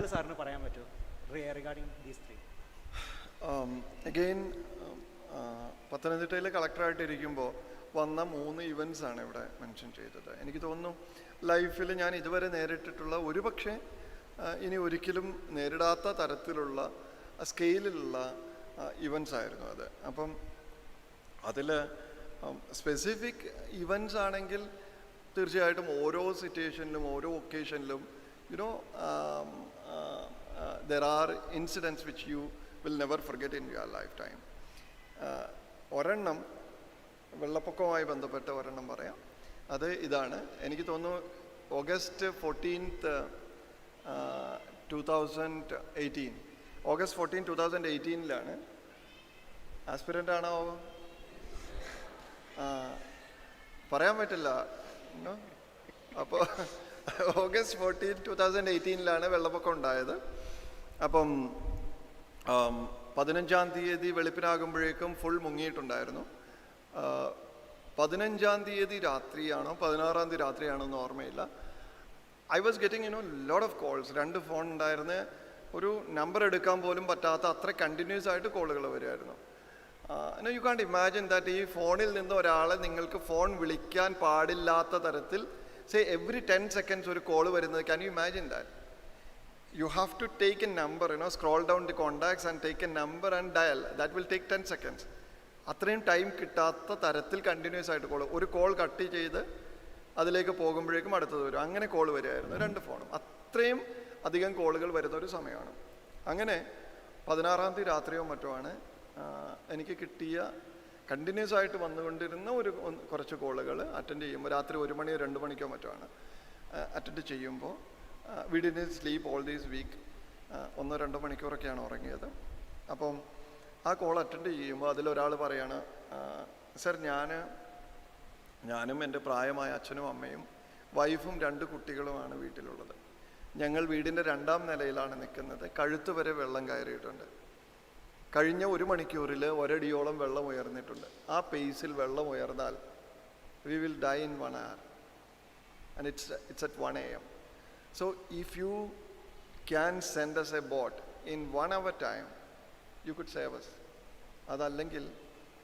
കാര്യങ്ങൾ സാറിന് പറയാൻ പറ്റുമോ റിഗാർഡിങ് ദീസ് ത്രീ? അഗെയിൻ പത്തനംതിട്ടയിലെ കളക്ടറായിട്ടിരിക്കുമ്പോൾ വന്ന 3 ഇവൻറ്റ്സാണ് ഇവിടെ മെൻഷൻ ചെയ്തത്. എനിക്ക് തോന്നുന്നു ലൈഫിൽ ഞാൻ ഇതുവരെ നേരിട്ടിട്ടുള്ള ഒരുപക്ഷെ ഇനി ഒരിക്കലും നേരിടാത്ത തരത്തിലുള്ള സ്കെയിലിലുള്ള ഇവൻറ്റ്സ് ആയിരുന്നു അത്. അപ്പം അതിൽ സ്പെസിഫിക് ഇവൻറ്റ്സ് ആണെങ്കിൽ തീർച്ചയായിട്ടും ഓരോ സിറ്റുവേഷനിലും ഓരോ ഒക്കേഷനിലും you know there are incidents which you will never forget in your lifetime. ഒരെണ്ണം വെള്ളപ്പൊക്കവുമായി ബന്ധപ്പെട്ട ഒരെണ്ണം പറയാം. അത് ഇതാണ്. എനിക്ക് തോന്നുന്നു ഓഗസ്റ്റ് 14, 2018 ഓഗസ്റ്റ് 14, 2018 ആസ്പിരൻ്റ് ആണോ പറയാൻ പറ്റില്ല. അപ്പോൾ ഓഗസ്റ്റ് 14, 2018 വെള്ളപ്പൊക്കം ഉണ്ടായത്. അപ്പം 15-ാം തീയതി വെളുപ്പിനാകുമ്പോഴേക്കും ഫുൾ മുങ്ങിയിട്ടുണ്ടായിരുന്നു. 15-ാം തീയതി രാത്രിയാണോ 16-ാം തീയതി രാത്രിയാണോ എന്ന് ഓർമ്മയില്ല. I was getting lot of calls. 2 phone ഉണ്ടായിരുന്ന, ഒരു നമ്പർ എടുക്കാൻ പോലും പറ്റാത്ത അത്ര കണ്ടിന്യൂസ് ആയിട്ട് കോളുകൾ വരുമായിരുന്നു. യു കാണ്ട് ഇമാജിൻ ദാറ്റ് ഈ ഫോണിൽ നിന്ന് ഒരാളെ നിങ്ങൾക്ക് ഫോൺ വിളിക്കാൻ പാടില്ലാത്ത തരത്തിൽ എവറി 10 seconds ഒരു കോൾ വരുന്നത്. Can you imagine that? You have to take a number, scroll down the contacts and take a number and dial. That will take 10 seconds. അത്രയും ടൈം കിട്ടാത്ത തരത്തിൽ കണ്ടിന്യൂസ് ആയിട്ട് കോൾ. ഒരു കോൾ കട്ട് ചെയ്ത് അതിലേക്ക് പോകുമ്പോഴേക്കും അടുത്തത് വരും. അങ്ങനെ കോൾ വരികയായിരുന്നു 2 ഫോണും. അത്രയും അധികം കോളുകൾ വരുന്ന ഒരു സമയമാണ്. അങ്ങനെ 16-ാം തീയതി രാത്രിയോ മറ്റോ ആണ് എനിക്ക് കിട്ടിയ കണ്ടിന്യൂസ് ആയിട്ട് വന്നുകൊണ്ടിരുന്ന കുറച്ച് കോളുകൾ അറ്റൻഡ് ചെയ്യുമ്പോൾ, രാത്രി 1 മണിയോ 2 മണിക്കോ മറ്റോ ആണ് അറ്റൻഡ് ചെയ്യുമ്പോൾ, we didn't sleep all these week. 1-2 മണിക്കൂറൊക്കെയാണ് ഉറങ്ങിയത്. അപ്പം ആ കോൾ അറ്റൻഡ് ചെയ്യുമ്പോൾ അതിലൊരാൾ പറയാണ്, സർ ഞാനും എൻ്റെ പ്രായമായ അച്ഛനും അമ്മയും വൈഫും 2 കുട്ടികളുമാണ് വീട്ടിലുള്ളത്. ഞങ്ങൾ വീടിൻ്റെ 2-ാം നിലയിലാണ് നിൽക്കുന്നത്. കഴുത്ത് വരെ വെള്ളം കയറിയിട്ടുണ്ട്. കഴിഞ്ഞ 1 മണിക്കൂറിൽ 1 അടിയോളം വെള്ളം ഉയർന്നിട്ടുണ്ട്. ആ പേസിൽ വെള്ളം ഉയർന്നാൽ we will die in 1 hour and it's at 1 AM. So if you can send us a boat in 1 hour time, you could save us. Adalengil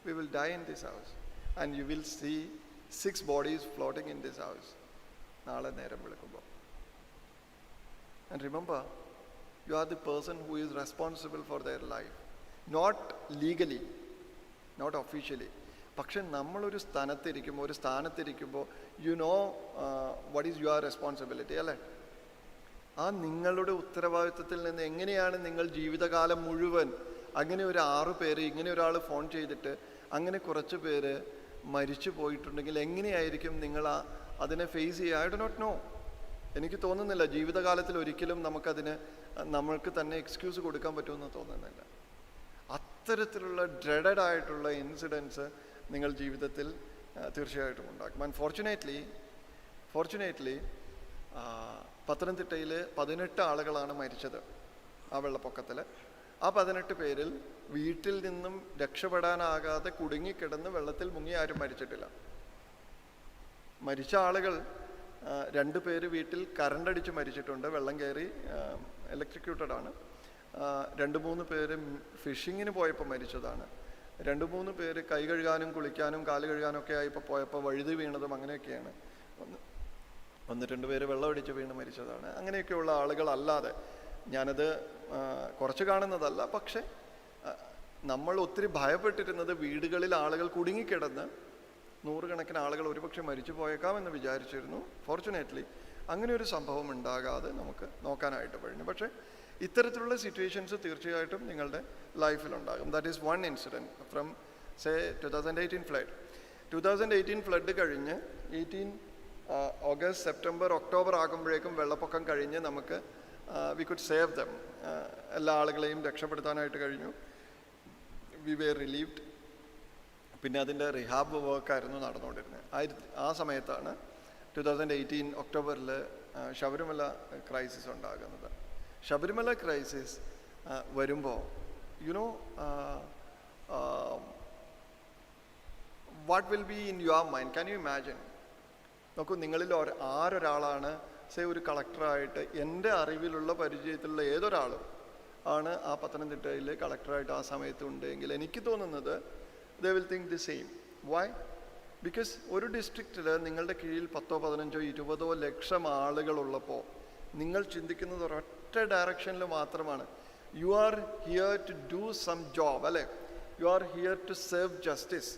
we will die in this house and you will see 6 bodies floating in this house naale neram velukkumbol. And remember, you are the person who is responsible for their life, not legally, not officially. പക്ഷെ നമ്മളൊരു സ്ഥാനത്തിരിക്കുമ്പോൾ you know what is your responsibility, അല്ലേ? ആ നിങ്ങളുടെ ഉത്തരവാദിത്വത്തിൽ നിന്ന് എങ്ങനെയാണ് നിങ്ങൾ ജീവിതകാലം മുഴുവൻ അങ്ങനെ ഒരു 6 പേര് ഇങ്ങനെ ഒരാൾ ഫോൺ ചെയ്തിട്ട് അങ്ങനെ കുറച്ച് പേര് മരിച്ചു പോയിട്ടുണ്ടെങ്കിൽ എങ്ങനെയായിരിക്കും നിങ്ങൾ അതിനെ ഫേസ് ചെയ്യുക? I do not know. എനിക്ക് തോന്നുന്നില്ല ജീവിതകാലത്തിൽ ഒരിക്കലും നമ്മൾക്ക് തന്നെ എക്സ്ക്യൂസ് കൊടുക്കാൻ പറ്റുമെന്ന് തോന്നുന്നില്ല. അത്തരത്തിലുള്ള ഡ്രെഡഡ് ആയിട്ടുള്ള ഇൻസിഡൻസ് നിങ്ങൾ ജീവിതത്തിൽ തീർച്ചയായിട്ടും ഉണ്ടാക്കും. ആൻഡ് ഫോർച്ചുനേറ്റ്ലി പത്തനംതിട്ടയിൽ 18 ആളുകളാണ് മരിച്ചത് ആ വെള്ളപ്പൊക്കത്തിൽ. ആ 18 പേരിൽ വീട്ടിൽ നിന്നും രക്ഷപ്പെടാനാകാതെ കുടുങ്ങിക്കിടന്ന് വെള്ളത്തിൽ മുങ്ങി ആരും മരിച്ചിട്ടില്ല. മരിച്ച ആളുകൾ 2 പേര് വീട്ടിൽ കറണ്ടടിച്ച് മരിച്ചിട്ടുണ്ട്, വെള്ളം കയറി ഇലക്ട്രിക്യൂട്ടഡ് ആണ്. 2-3 പേര് ഫിഷിങ്ങിന് പോയപ്പോൾ മരിച്ചതാണ്. 2-3 പേര് കൈ കഴുകാനും കുളിക്കാനും കാല് കഴുകാനും ഒക്കെ ആയിപ്പോൾ പോയപ്പോൾ വഴുതി വീണതും അങ്ങനെയൊക്കെയാണ്. 1-2 പേര് വെള്ളമടിച്ച് വീണ് മരിച്ചതാണ്. അങ്ങനെയൊക്കെയുള്ള ആളുകളല്ലാതെ, ഞാനത് കുറച്ച് കാണുന്നതല്ല, പക്ഷെ നമ്മൾ ഒത്തിരി ഭയപ്പെട്ടിരുന്നത് വീടുകളിൽ ആളുകൾ കുടുങ്ങിക്കിടന്ന് 100 കണക്കിന് ആളുകൾ ഒരുപക്ഷെ മരിച്ചു പോയേക്കാമെന്ന് വിചാരിച്ചിരുന്നു. ഫോർച്ചുനേറ്റ്ലി അങ്ങനെ ഒരു സംഭവം ഉണ്ടാകാതെ നമുക്ക് നോക്കാനായിട്ട് കഴിഞ്ഞു. പക്ഷേ ഇത്തരത്തിലുള്ള സിറ്റുവേഷൻസ് തീർച്ചയായിട്ടും നിങ്ങളുടെ ലൈഫിലുണ്ടാകും. That is 1 incident from 2018 flood. 2018 flood കഴിഞ്ഞ് ഓഗസ്റ്റ്, സെപ്റ്റംബർ, ഒക്ടോബർ ആകുമ്പോഴേക്കും വെള്ളപ്പൊക്കം കഴിഞ്ഞ് നമുക്ക് വി കുഡ് സേവ് ദം. എല്ലാ ആളുകളെയും രക്ഷപ്പെടുത്താനായിട്ട് കഴിഞ്ഞു. We were relieved. പിന്നെ അതിൻ്റെ റിഹാബ് വർക്കായിരുന്നു നടന്നുകൊണ്ടിരുന്നത്. ആ സമയത്താണ് 2018 ഒക്ടോബറിൽ ശബരിമല ക്രൈസിസ് ഉണ്ടാകുന്നത്. ശബരിമല ക്രൈസിസ് വരുമ്പോൾ you know what will be in your mind? Can you imagine? നോക്കൂ, നിങ്ങളിൽ ആരൊരാളാണ് ഒരു കളക്ടറായിട്ട് എൻ്റെ അറിവിലുള്ള പരിചയത്തിലുള്ള ഏതൊരാളും ആണ് ആ പത്തനംതിട്ടയിൽ കളക്ടറായിട്ട് ആ സമയത്ത് ഉണ്ടെങ്കിൽ എനിക്ക് തോന്നുന്നത് they will think the same. Why? Because ഒരു ഡിസ്ട്രിക്റ്റിൽ നിങ്ങളുടെ കീഴിൽ 10, 15, 20 ലക്ഷം ആളുകളുള്ളപ്പോൾ നിങ്ങൾ ചിന്തിക്കുന്നത് ഒരൊറ്റ ഡയറക്ഷനിൽ മാത്രമാണ്. You are here to do some job, അല്ലേ? You are here to serve justice,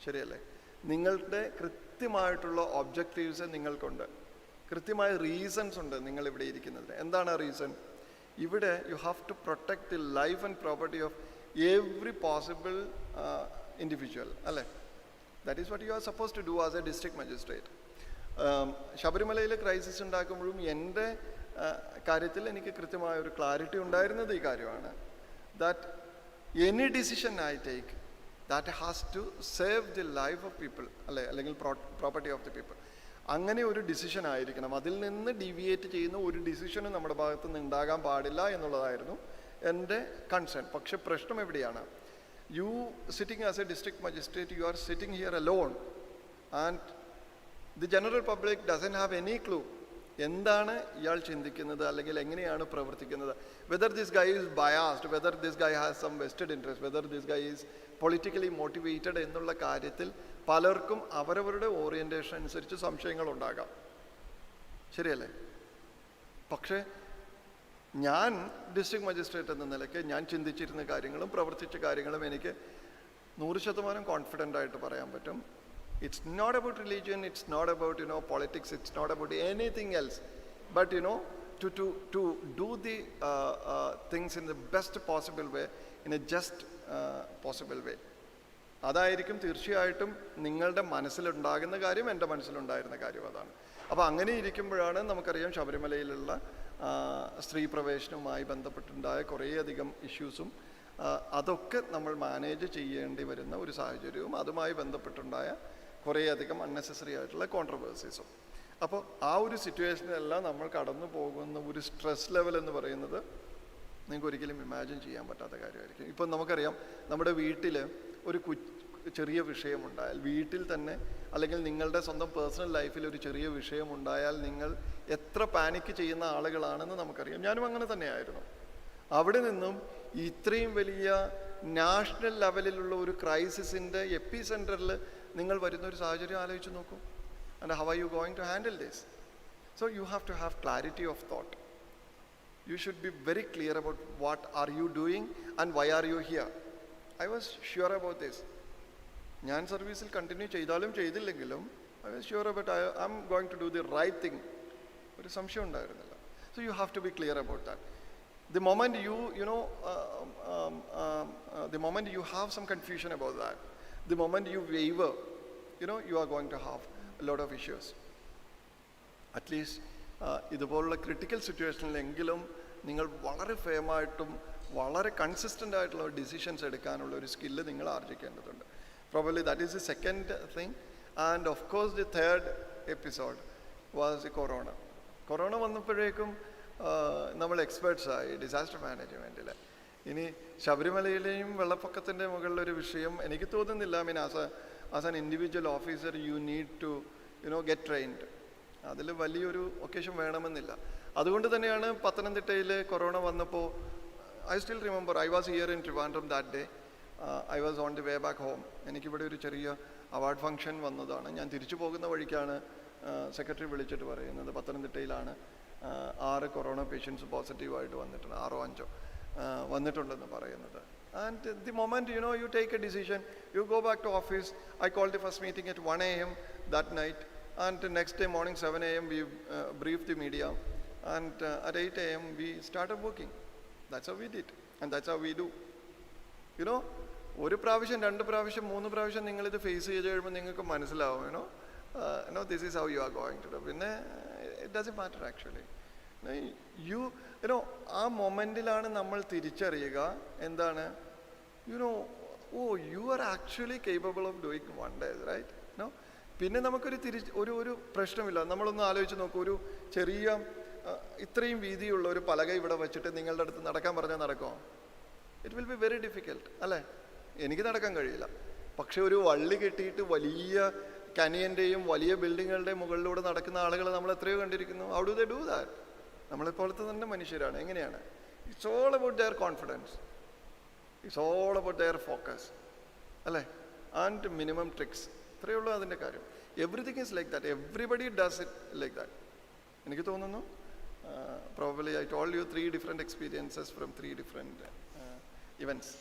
ശരിയല്ലേ? നിങ്ങളുടെ കൃത്യമായിട്ടുള്ള ഒബ്ജക്റ്റീവ്സ് നിങ്ങൾക്കുണ്ട്, കൃത്യമായ റീസൺസ് ഉണ്ട് നിങ്ങൾ ഇവിടെ ഇരിക്കുന്നതിന്. എന്താണ് ആ റീസൺ? ഇവിടെ you have to protect the life and property of every possible individual, അല്ലേ? That is what you are suppose to do as a district magistrate. ശബരിമലയിൽ ക്രൈസിസ് ഉണ്ടാക്കുമ്പോഴും എൻ്റെ കാര്യത്തിൽ എനിക്ക് കൃത്യമായ ഒരു ക്ലാരിറ്റി ഉണ്ടായിരുന്നത് ഈ കാര്യമാണ്. That any decision I take that has to save the life of people, അല്ലെ, അല്ലെങ്കിൽ പ്രോപ്പർട്ടി ഓഫ് ദി പീപ്പിൾ. അങ്ങനെ ഒരു ഡിസിഷൻ ആയിരിക്കണം. അതിൽ നിന്ന് ഡീവിയേറ്റ് ചെയ്യുന്ന ഒരു ഡിസിഷനും നമ്മുടെ ഭാഗത്തു നിന്ന് ഉണ്ടാകാൻ പാടില്ല എന്നുള്ളതായിരുന്നു എൻ്റെ കൺസേൺ. പക്ഷെ പ്രശ്നം എവിടെയാണ്? You sitting as a district magistrate, you are sitting here alone and the general public doesn't have any clue എന്താണ് ഇയാൾ ചിന്തിക്കുന്നത് അല്ലെങ്കിൽ എങ്ങനെയാണ് പ്രവർത്തിക്കുന്നത്. Whether this guy is biased, whether this guy has some vested interest, whether this guy is politically motivated എന്നുള്ള കാര്യത്തിൽ പലർക്കും അവരവരുടെ ഓറിയൻറ്റേഷൻ അനുസരിച്ച് സംശയങ്ങളുണ്ടാകാം, ശരിയല്ലേ? പക്ഷേ ഞാൻ ഡിസ്ട്രിക്ട് മജിസ്ട്രേറ്റ് എന്ന നിലയ്ക്ക് ഞാൻ ചിന്തിച്ചിരുന്ന കാര്യങ്ങളും പ്രവർത്തിച്ച കാര്യങ്ങളും എനിക്ക് 100% കോൺഫിഡൻ്റ് ആയിട്ട് പറയാൻ പറ്റും. It's not about religion, it's not about, politics, it's not about anything else. But, to do the things in the best possible way, in a just possible way. അതായിരിക്കും തീർച്ചയായിട്ടും നിങ്ങളുടെ മനസ്സിലുണ്ടാകുന്ന കാര്യം, എൻ്റെ മനസ്സിലുണ്ടായിരുന്ന കാര്യം അതാണ്. അപ്പോൾ അങ്ങനെ ഇരിക്കുമ്പോഴാണ് നമുക്കറിയാം ശബരിമലയിലുള്ള സ്ത്രീ പ്രവേശനവുമായി ബന്ധപ്പെട്ടുണ്ടായ കുറേയധികം ഇഷ്യൂസും അതൊക്കെ നമ്മൾ മാനേജ് ചെയ്യേണ്ടി വരുന്ന ഒരു സാഹചര്യവും അതുമായി ബന്ധപ്പെട്ടുണ്ടായ കുറേയധികം അൺനെസസറി ആയിട്ടുള്ള കോൺട്രവേഴ്സീസും. അപ്പോൾ ആ ഒരു സിറ്റുവേഷനിലെല്ലാം നമ്മൾ കടന്നു പോകുന്ന ഒരു സ്ട്രെസ് ലെവൽ എന്ന് പറയുന്നത് നിങ്ങൾക്ക് ഒരിക്കലും ഇമാജിൻ ചെയ്യാൻ പറ്റാത്ത കാര്യമായിരിക്കും. ഇപ്പം നമുക്കറിയാം നമ്മുടെ വീട്ടിൽ ഒരു ചെറിയ വിഷയമുണ്ടായാൽ, വീട്ടിൽ തന്നെ അല്ലെങ്കിൽ നിങ്ങളുടെ സ്വന്തം പേഴ്സണൽ ലൈഫിൽ ഒരു ചെറിയ വിഷയമുണ്ടായാൽ നിങ്ങൾ എത്ര പാനിക്ക് ചെയ്യുന്ന ആളുകളാണെന്ന് നമുക്കറിയാം. ഞാനും അങ്ങനെ തന്നെയായിരുന്നു. അവിടെ നിന്നും ഇത്രയും വലിയ നാഷണൽ ലെവലിലുള്ള ഒരു ക്രൈസിസിൻ്റെ എപ്പി സെൻറ്ററിൽ നിങ്ങൾ വരുന്ന ഒരു സാഹചര്യം ആലോചിച്ച് നോക്കൂ. And how are you going to handle this? So you have to have clarity of thought. You should be very clear about what are you doing and why are you here. I was sure about this. ഞാൻ സർവീസിൽ continue ചെയ്താലും ചെയ്തില്ലെങ്കിലും I was sure about I'm going to do the right thing. ഒരു സംശയം ഉണ്ടായിരുന്നില്ല. So you have to be clear about that. The moment the moment you have some confusion about that, the moment you waver, you are going to have a lot of issues. At least ഇതുപോലുള്ള critical സിറ്റുവേഷനിലെങ്കിലും നിങ്ങൾ വളരെ ഫേമായിട്ടും വളരെ consistent ആയിട്ടുള്ള decisions എടുക്കാനുള്ള ഒരു skill നിങ്ങൾ ആർജിക്കേണ്ടതുണ്ട്. Probably that is the second thing. And of course the third episode was the corona. Corona വന്നപ്പോഴേക്കും നമ്മൾ എക്സ്പേർട്സായി ഡിസാസ്റ്റർ മാനേജ്മെൻറ്റിൽ. ഇനി ശബരിമലയിലെയും വെള്ളപ്പൊക്കത്തിൻ്റെ മുകളിലൊരു വിഷയം എനിക്ക് തോന്നുന്നില്ല. As an individual officer you need to get trained. അതിൽ വലിയൊരു ഒക്കേഷൻ വേണമെന്നില്ല. അതുകൊണ്ട് തന്നെയാണ് പത്തനംതിട്ടയിൽ കൊറോണ വന്നപ്പോൾ I still remember I was here in Trivandrum that day. I was on the way back home. എനിക്കിവിടെ ഒരു ചെറിയ അവാർഡ് ഫംഗ്ഷൻ വന്നതാണ്. ഞാൻ തിരിച്ചു പോകുന്ന വഴിക്കാണ് സെക്രട്ടറി വിളിച്ചിട്ട് പറയുന്നത് പത്തനംതിട്ടയിലാണ് 6 കൊറോണ പേഷ്യൻസ് പോസിറ്റീവായിട്ട് വന്നിട്ടുണ്ട്, 6 or 5 വന്നിട്ടുണ്ടെന്ന് പറയുന്നത്. And the moment you take a decision, you go back to office. I called the first meeting at 1 a.m. that night. And the next day morning 7 a.m. we briefed the media, and at 8 a.m. we started working. That's how we did, and that's how we do. ഒരു പ്രാവശ്യം 2 പ്രാവശ്യം 3 പ്രാവശ്യം നിങ്ങളിത് face ചെയ്ത് കഴിയുമ്പോൾ നിങ്ങൾക്ക് മനസ്സിലാവും this is how you are going to do. പിന്നെ it doesn't matter actually. ആ മൊമെൻറ്റിലാണ് നമ്മൾ തിരിച്ചറിയുക എന്താണ് you are actually capable of doing wonders, right? പിന്നെ നമുക്കൊരു ഒരു പ്രശ്നമില്ല. നമ്മളൊന്ന് ആലോചിച്ച് നോക്കൂ. ഒരു ചെറിയ ഇത്രയും വീതിയുള്ള ഒരു പലക ഇവിടെ വെച്ചിട്ട് നിങ്ങളുടെ അടുത്ത് നടക്കാൻ പറഞ്ഞാൽ നടക്കുമോ? It will be very difficult, അല്ലേ? എനിക്ക് നടക്കാൻ കഴിയില്ല. പക്ഷെ ഒരു വള്ളി കെട്ടിയിട്ട് വലിയ കനിയൻ്റെയും വലിയ ബിൽഡിങ്ങുകളുടെയും മുകളിലൂടെ നടക്കുന്ന ആളുകളെ നമ്മൾ എത്രയോ കണ്ടിരിക്കുന്നു. How do they do that? നമ്മളെപ്പോലത്തെ തന്നെ മനുഷ്യരാണ്. എങ്ങനെയാണ്? It's all about their confidence, it's all about their focus, അല്ലേ? And minimum tricks. ഇത്രയേ ഉള്ളൂ അതിൻ്റെ കാര്യം. Everything is like that, everybody does it like that. എനിക്ക് തോന്നുന്നു probably I told you 3 different experiences from 3 different events.